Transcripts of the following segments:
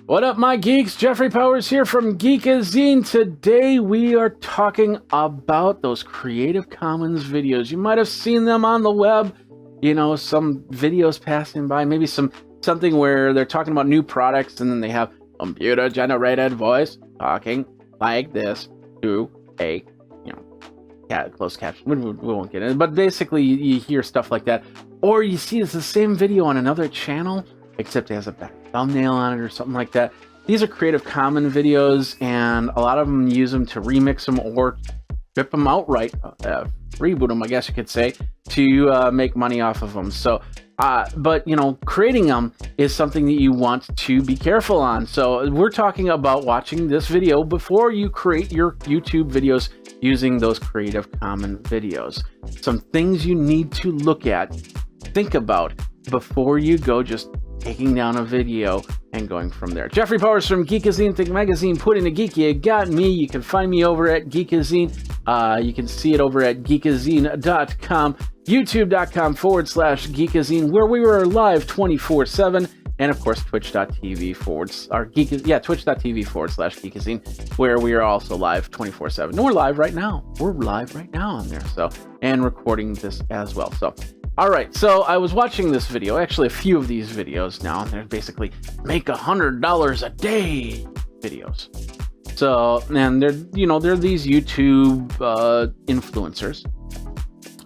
What up, my geeks? Jeffrey Powers here from Geekazine. Today we are talking about those Creative Commons videos. You might have seen them on the web, you know, some videos passing by, maybe something where they're talking about new products and then they have computer-generated voice talking like this to a, closed caption. We won't get into it, but basically you hear stuff like that. Or you see it's the same video on another channel, except it has a better thumbnail on it or something like that. These are Creative Commons videos, and a lot of them use them to remix them or rip them outright, reboot them, I guess you could say, to make money off of them. So, but creating them is something that you want to be careful on. So we're talking about watching this video before you create your YouTube videos using those Creative Commons videos. Some things you need to look at, think about before you go just taking down a video and going from there. Jeffrey Powers from Geekazine, Think Magazine, putting the geek. You got me. You can find me over at Geekazine. You can see it over at geekazine.com, youtube.com/Geekazine, where we were live 24/7, and of course twitch.tv/Geekazine, where we are also live 24/7. And we're live right now. We're live right now on there. So, and recording this as well. So, all right, so I was watching this video, actually a few of these videos now, and they're basically make $100 a day videos. So, and they're these YouTube influencers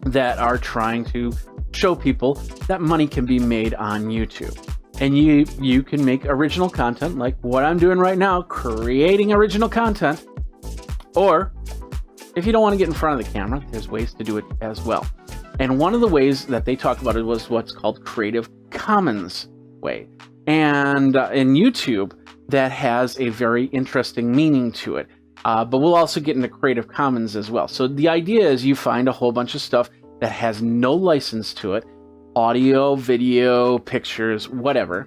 that are trying to show people that money can be made on YouTube. And you can make original content like what I'm doing right now, creating original content. Or if you don't want to get in front of the camera, there's ways to do it as well. And one of the ways that they talk about it was what's called Creative Commons way. And in YouTube, that has a very interesting meaning to it. But we'll also get into Creative Commons as well. So the idea is you find a whole bunch of stuff that has no license to it, audio, video, pictures, whatever.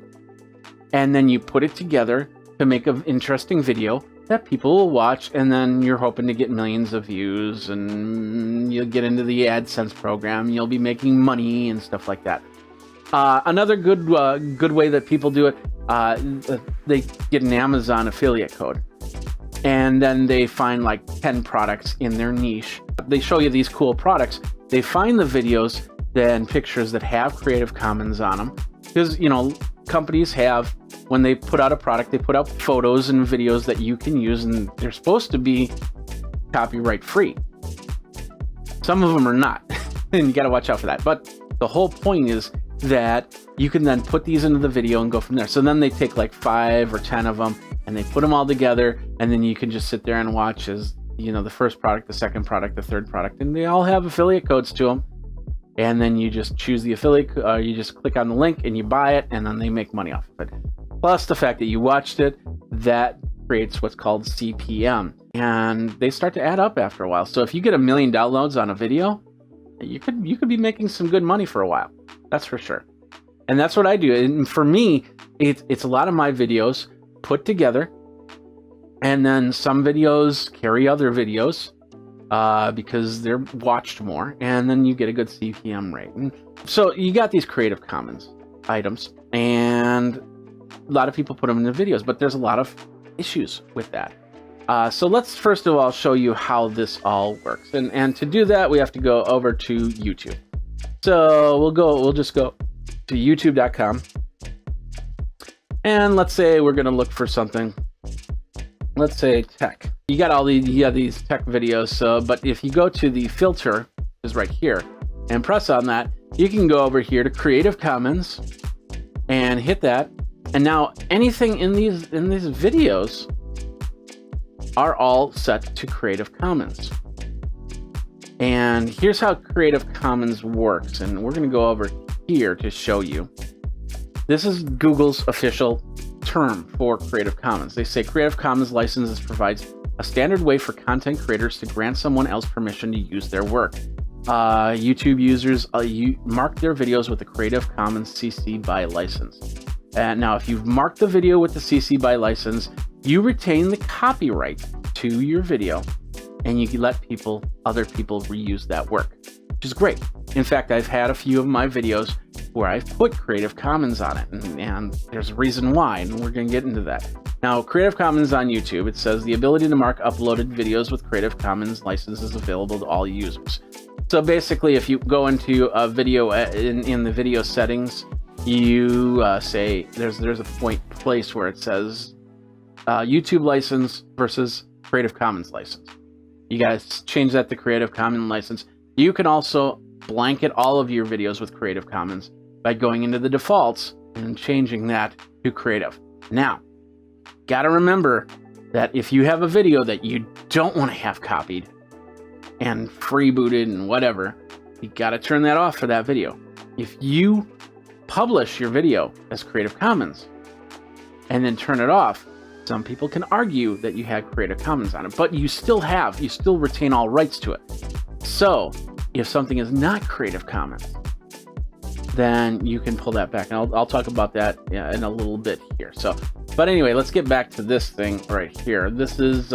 And then you put it together to make an interesting video that people will watch, and then you're hoping to get millions of views, and you'll get into the AdSense program. You'll be making money and stuff like that. Another good way that people do it, they get an Amazon affiliate code, and then they find like 10 products in their niche. They show you these cool products. They find the videos and pictures that have Creative Commons on them, because companies have, when they put out a product, they put out photos and videos that you can use, and they're supposed to be copyright free. Some of them are not, and you got to watch out for that. But the whole point is that you can then put these into the video and go from there. So then they take like 5 or 10 of them and they put them all together, and then you can just sit there and watch as the first product, the second product, the third product, and they all have affiliate codes to them. And then you just choose the affiliate, you just click on the link and you buy it, and then they make money off of it. Plus the fact that you watched it, that creates what's called CPM, and they start to add up after a while. So if you get 1 million downloads on a video, you could be making some good money for a while. That's for sure. And that's what I do. And for me, it's a lot of my videos put together, and then some videos carry other videos because they're watched more, and then you get a good CPM rate. And so you got these Creative Commons items, and a lot of people put them in the videos, but there's a lot of issues with that. So let's first of all show you how this all works. And to do that, we have to go over to YouTube. So we'll just go to youtube.com, and let's say we're going to look for something. Let's say tech. You got these tech videos. So, but if you go to the filter, which is right here, and press on that, you can go over here to Creative Commons and hit that. And now anything in these videos are all set to Creative Commons. And here's how Creative Commons works. And we're going to go over here to show you. This is Google's official term for Creative Commons. They say Creative Commons licenses provides a standard way for content creators to grant someone else permission to use their work. YouTube users mark their videos with the Creative Commons CC BY license. And now, if you've marked the video with the CC BY license, you retain the copyright to your video, and you can let other people reuse that work, which is great. In fact, I've had a few of my videos where I've put Creative Commons on it, and there's a reason why, and we're going to get into that. Now, Creative Commons on YouTube, it says the ability to mark uploaded videos with Creative Commons license is available to all users. So basically, if you go into a video in the video settings, you say there's a place where it says YouTube license versus Creative Commons license. You guys change that to Creative Commons license. You can also blanket all of your videos with Creative Commons by going into the defaults and changing that to Creative. Now, gotta remember that if you have a video that you don't want to have copied and freebooted and whatever, you gotta turn that off for that video. If you publish your video as Creative Commons and then turn it off, some people can argue that you had Creative Commons on it, but you still retain all rights to it. So if something is not Creative Commons, then you can pull that back. And I'll talk about that in a little bit here. But anyway, let's get back to this thing right here. This is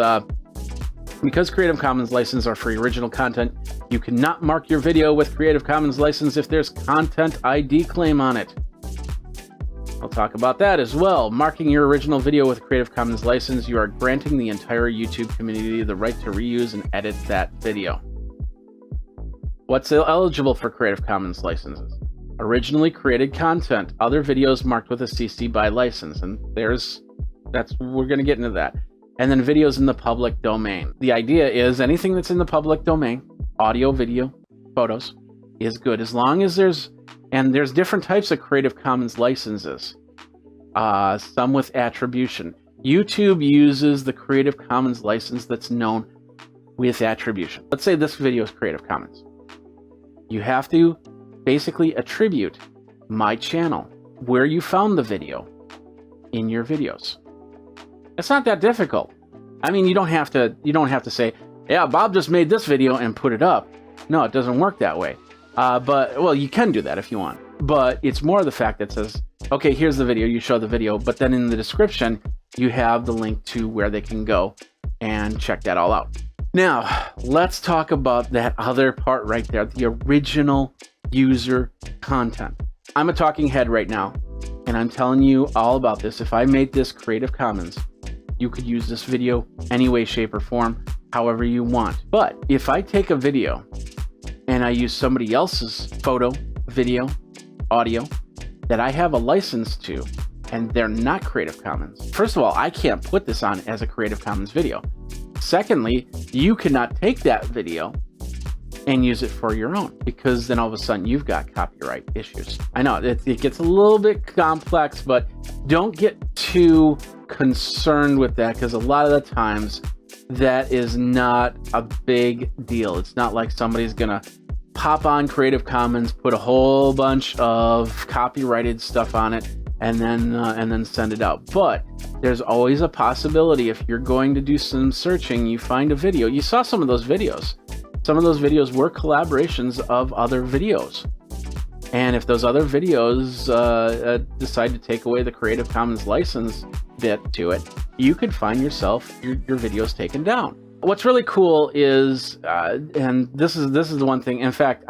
because Creative Commons licenses are for original content. You cannot mark your video with Creative Commons license if there's content ID claim on it. I'll talk about that as well. Marking your original video with Creative Commons license, you are granting the entire YouTube community the right to reuse and edit that video. What's eligible for Creative Commons licenses? Originally created content, other videos marked with a CC BY license, and we're going to get into that. And then videos in the public domain. The idea is anything that's in the public domain, audio, video, photos, is good as long as there's different types of Creative Commons licenses. Some with attribution. YouTube uses the Creative Commons license that's known with attribution. Let's say this video is Creative Commons. You have to basically attribute my channel, where you found the video, in your videos. It's not that difficult. I mean, you don't have to say, yeah, Bob just made this video and put it up. No, it doesn't work that way. Well, you can do that if you want. But it's more the fact that says, okay, here's the video, you show the video, but then in the description, you have the link to where they can go and check that all out. Now, let's talk about that other part right there, the original user content. I'm a talking head right now, and I'm telling you all about this. If I made this Creative Commons, you could use this video any way, shape, or form, however you want. But if I take a video and I use somebody else's photo, video, audio that I have a license to, and they're not Creative Commons, first of all, I can't put this on as a Creative Commons video. Secondly, you cannot take that video and use it for your own, because then all of a sudden you've got copyright issues. I know it gets a little bit complex, but don't get too concerned with that, because a lot of the times that is not a big deal. It's not like somebody's gonna pop on Creative Commons, put a whole bunch of copyrighted stuff on it, and then send it out. But there's always a possibility, if you're going to do some searching, you find a video. You saw some of those videos. Some of those videos were collaborations of other videos. And if those other videos decide to take away the Creative Commons license bit to it, you could find yourself your videos taken down. What's really cool is, and this is the one thing. In fact,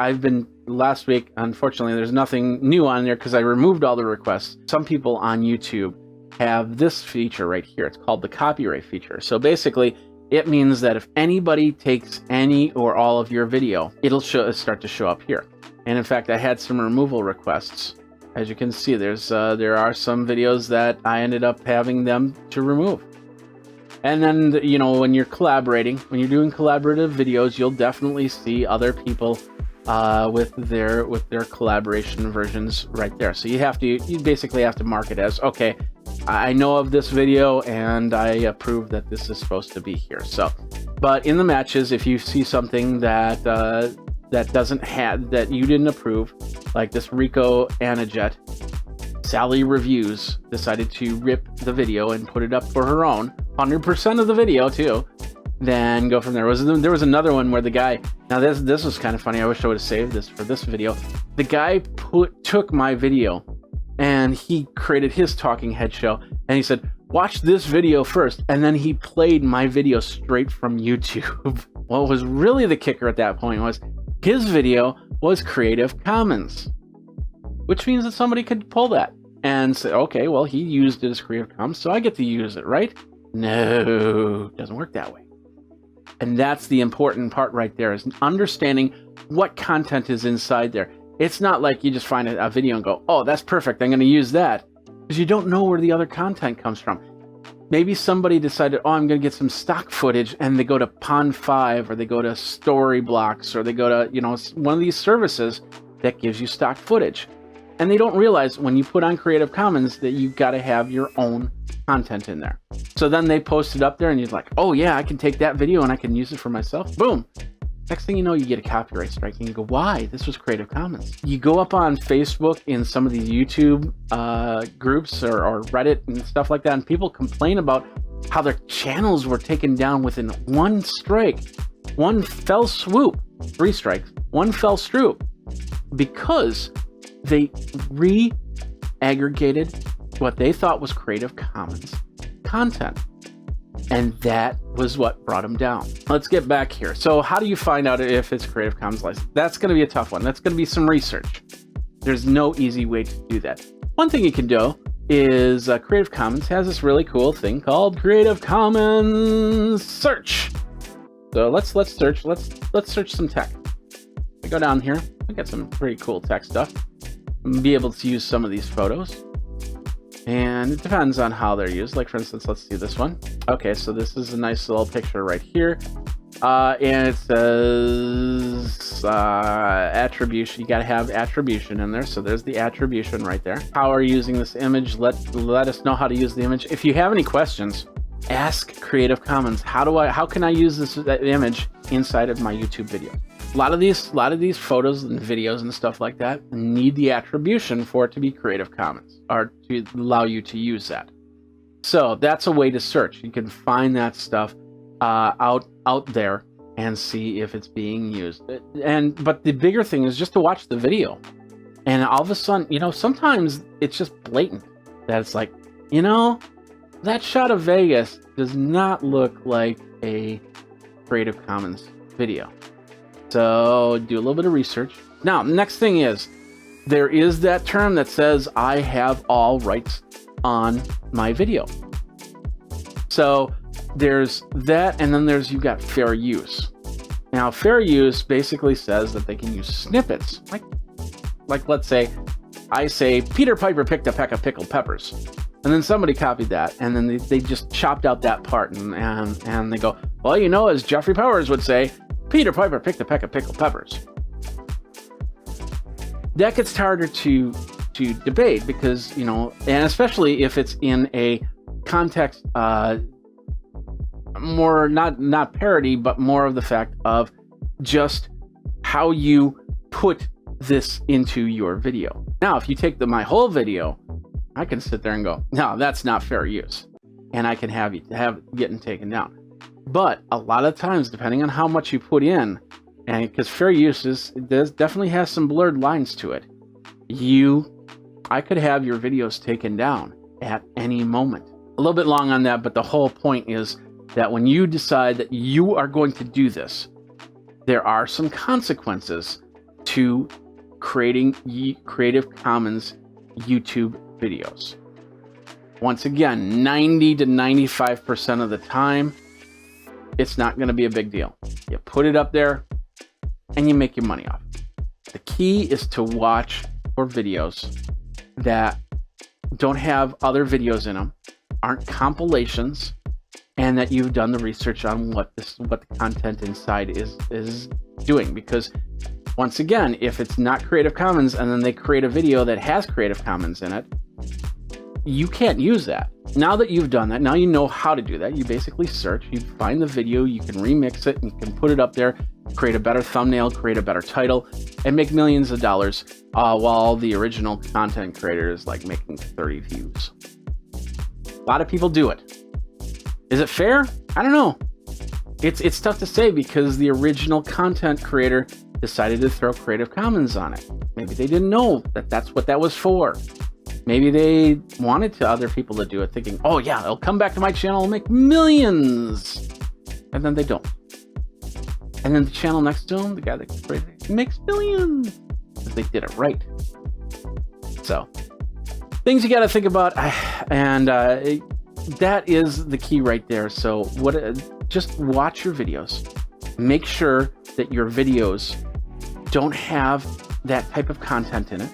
last week, unfortunately, there's nothing new on there because I removed all the requests. Some people on YouTube have this feature right here. It's called the copyright feature. So basically, it means that if anybody takes any or all of your video, it'll start to show up here. And in fact, I had some removal requests. As you can see, there are some videos that I ended up having them to remove. And then, when you're collaborating, when you're doing collaborative videos, you'll definitely see other people with their collaboration versions right there. So you basically have to mark it as, okay, I know of this video and I approve that this is supposed to be here. So, but in the matches, if you see something that that you didn't approve, like this Rico Anajet, Sally Reviews decided to rip the video and put it up for her own, 100% of the video too, then go from there. There was another one where the guy, now this was kind of funny, I wish I would have saved this for this video. The guy took my video and he created his talking head show, and he said, watch this video first, and then he played my video straight from YouTube. What was really the kicker at that point was his video was Creative Commons, which means that somebody could pull that and say, okay, well, he used it as Creative Commons, so I get to use it, right? No, it doesn't work that way. And that's the important part right there, is understanding what content is inside there. It's not like you just find a video and go, oh, that's perfect, I'm going to use that, because you don't know where the other content comes from. Maybe somebody decided, oh, I'm going to get some stock footage, and they go to Pond5, or they go to Storyblocks, or they go to, one of these services that gives you stock footage. And they don't realize when you put on Creative Commons that you've got to have your own content in there. So then they post it up there and you're like, oh yeah, I can take that video and I can use it for myself. Boom. Next thing you know, you get a copyright strike and you go, why? This was Creative Commons. You go up on Facebook in some of these YouTube groups or Reddit and stuff like that, and people complain about how their channels were taken down within one strike, one fell swoop, 3 strikes, one fell swoop, because they re-aggregated what they thought was Creative Commons content. And that was what brought them down. Let's get back here. So how do you find out if it's Creative Commons license? That's going to be a tough one. That's going to be some research. There's no easy way to do that. One thing you can do is Creative Commons has this really cool thing called Creative Commons search. So let's search. Let's search some tech. We go down here. We got some pretty cool tech stuff. Be able to use some of these photos, and it depends on how they're used. Like, for instance, let's see this one. Okay, so this is a nice little picture right here, and it says attribution. You got to have attribution in there, so there's the attribution right there. How are you using this image? Let us know how to use the image. If you have any questions, ask Creative Commons. How can I use this image inside of my YouTube video? A lot of these photos and videos and stuff like that need the attribution for it to be Creative Commons, or to allow you to use that. So that's a way to search. You can find that stuff out there and see if it's being used. But the bigger thing is just to watch the video. And all of a sudden, sometimes it's just blatant that it's like, that shot of Vegas does not look like a Creative Commons video. So do a little bit of research. Now, next thing is, there is that term that says I have all rights on my video. So there's that, and then you've got fair use. Now, fair use basically says that they can use snippets. Like let's say, I say, Peter Piper picked a peck of pickled peppers. And then somebody copied that, and then they just chopped out that part, and they go, well, as Jeffrey Powers would say, Peter Piper picked a peck of pickled peppers. That gets harder to debate because, and especially if it's in a context, more not parody, but more of the fact of just how you put this into your video. Now, if you take my whole video, I can sit there and go, no, that's not fair use, and I can have it getting taken down. But a lot of times, depending on how much you put in, and because fair use definitely has some blurred lines to it, I could have your videos taken down at any moment. A little bit long on that, but the whole point is that when you decide that you are going to do this, there are some consequences to creating Creative Commons YouTube videos. Once again, 90 to 95% of the time, it's not going to be a big deal. You put it up there and you make your money off. The key is to watch for videos that don't have other videos in them, aren't compilations, and that you've done the research on what the content inside is doing. Because once again, if it's not Creative Commons and then they create a video that has Creative Commons in it, you can't use that. Now that you've done that, now you know how to do that. You basically search, you find the video, you can remix it, and you can put it up there, create a better thumbnail, create a better title, and make millions of dollars while the original content creator is like making 30 views. A lot of people do it. Is it fair? I don't know. It's tough to say because the original content creator decided to throw Creative Commons on it. Maybe they didn't know that that's what that was for. Maybe they wanted other people to do it, thinking, oh yeah, they'll come back to my channel and make millions. And then they don't. And then the channel next to them, the guy that created it, makes millions. Because they did it right. So things you got to think about, and that is the key right there. So just watch your videos. Make sure that your videos don't have that type of content in it,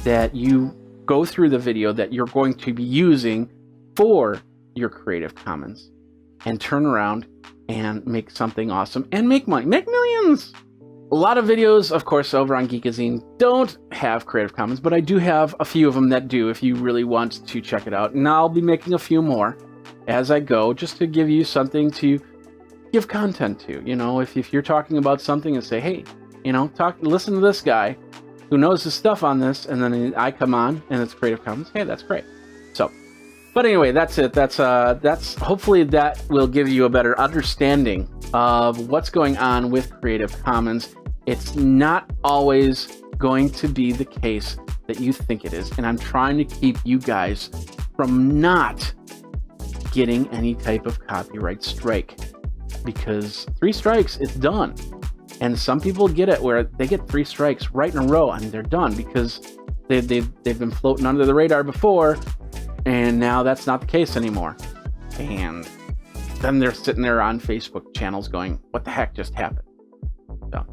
that you go through the video that you're going to be using for your Creative Commons, and turn around and make something awesome and make money, make millions. A lot of videos, of course, over on Geekazine don't have Creative Commons, but I do have a few of them that do if you really want to check it out. And I'll be making a few more as I go, just to give you something to give content to. You know, if you're talking about something and say, hey, you know, listen to this guy who knows his stuff on this, and then I come on and it's Creative Commons, hey, that's great. So, but anyway, that's it. That's hopefully that will give you a better understanding of what's going on with Creative Commons. It's not always going to be the case that you think it is, and I'm trying to keep you guys from not getting any type of copyright strike, because 3 strikes, it's done. And some people get it where they get 3 strikes right in a row and they're done because they've been floating under the radar before, and now that's not the case anymore. And then they're sitting there on Facebook channels going, what the heck just happened? So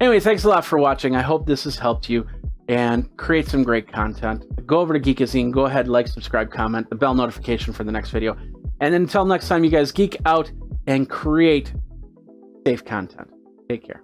anyway, thanks a lot for watching. I hope this has helped you and create some great content. Go over to Geekazine, go ahead, like, subscribe, comment, the bell notification for the next video. And until next time, you guys geek out and create safe content. Take care.